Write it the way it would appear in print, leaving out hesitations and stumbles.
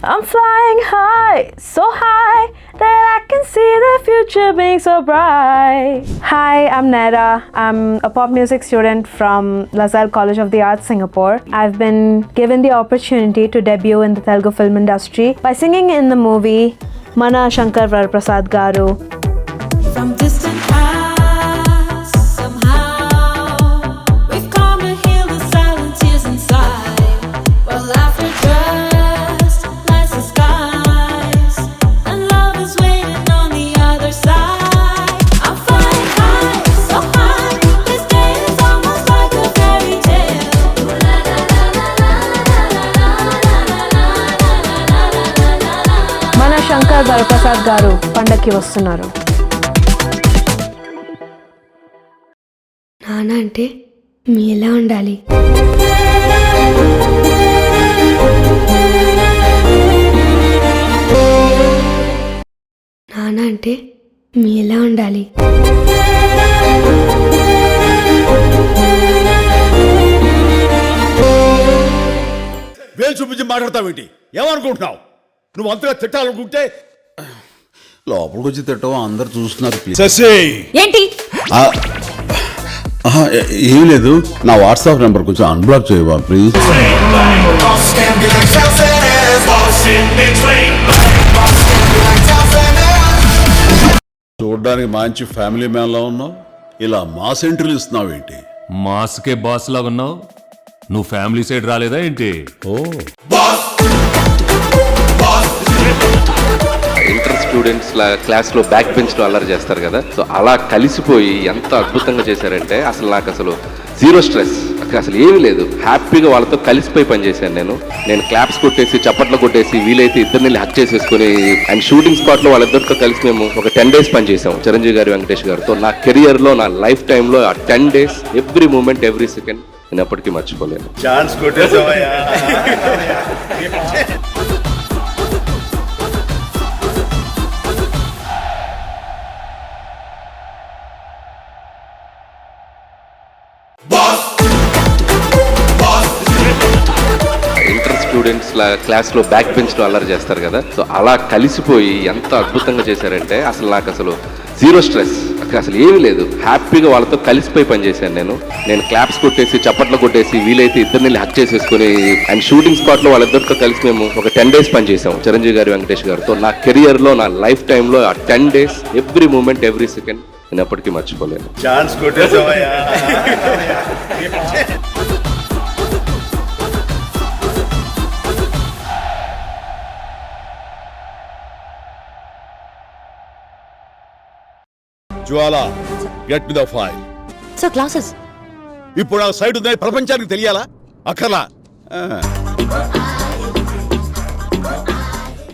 I'm flying high, so high that I can see the future being so bright. Hi, I'm Naira. I'm a pop music student from LaSalle College of the Arts, Singapore. I've been given the opportunity to debut in the Telugu film industry by singing in the movie Mana Shankara Varaprasad Garu. From distant past, somehow we've come to heal the silent tears inside. While laughter just lights the skies, and love is waiting on the other side. I'm flying high, so high. This day is almost like a fairy tale. Mana Shankara Varaprasad Garu పండక్కి వస్తున్నారు. నాన్న అంటే మీ ఎలా ఉండాలి? నాన్న అంటే మీ ఎలా ఉండాలి? వేలు చూపించి మాట్లాడతావేంటి? ఏమనుకుంటున్నావు? నువ్వు అంతగా తిట్టాలనుకుంటే లోపలికి వచ్చి తిట్టవు, అందరు చూస్తున్నారు. ఏంటి? ఏం లేదు, నా వాట్సాప్ నెంబర్ కొంచెం అన్బ్లాక్ చేయవా ప్లీజ్? చూడడానికి మంచి ఫ్యామిలీ మ్యాన్ లా ఉన్నావు, ఇలా మాస్ ఎంట్రీలు ఇస్తున్నావు ఏంటి? మాస్కే బాస్ లాగా ఉన్నావు, నువ్వు ఫ్యామిలీ సైడ్ రాలేదా ఏంటి? ఓ ఇంటర్ స్టూడెంట్స్ క్లాస్ లో బ్యాక్ బెంచ్ లో అల్లరి చేస్తారు కదా, సో అలా కలిసిపోయి ఎంత అద్భుతంగా చేశారంటే అసలు నాకు అసలు జీరో స్ట్రెస్, అసలు ఏమీ లేదు, హ్యాపీగా వాళ్ళతో కలిసిపోయి పనిచేశాను. నేను క్లాప్స్ కొట్టేసి చప్పట్లు కొట్టేసి వీలైతే ఇద్దరిని హక్ చేసేసుకుని అండ్ షూటింగ్ స్పాట్ లో వాళ్ళిద్దరితో కలిసి మేము ఒక 10 days పనిచేసాం చిరంజీవి గారు, వెంకటేష్ గారితో. నా కెరియర్ లో నా లైఫ్ టైమ్ లో ఆ 10 days every moment every second నేను ఎప్పటికీ మర్చిపోలేను. ఇంటర్ స్టూడెంట్స్ క్లాస్ లో బ్యాక్ బెంచ్ లో అల్లరి చేస్తారు కదా, సో అలా కలిసిపోయి ఎంత అద్భుతంగా చేశారంటే అసలు నాకు అసలు జీరో స్ట్రెస్, అసలు ఏమీ లేదు, హ్యాపీగా వాళ్ళతో కలిసిపోయి పనిచేశాను. నేను క్లాప్స్ కొట్టేసి చప్పట్లు కొట్టేసి వీలైతే ఇద్దరిని హక్ చేసేసుకుని అండ్ షూటింగ్ స్పాట్ లో వాళ్ళిద్దరితో కలిసి మేము ఒక 10 days పనిచేసాం చిరంజీవి గారు, వెంకటేష్ గారితో. నా కెరియర్ లో నా లైఫ్ టైమ్ లో ఆ 10 days every moment every second నేను ఎప్పటికీ మర్చిపోలేను. Jwala, get me the file. Sir classes ఇప్పుడు ఆ సైడ్ ఉందని ప్రపంచానికి తెలియాలా? అక్కర్లా.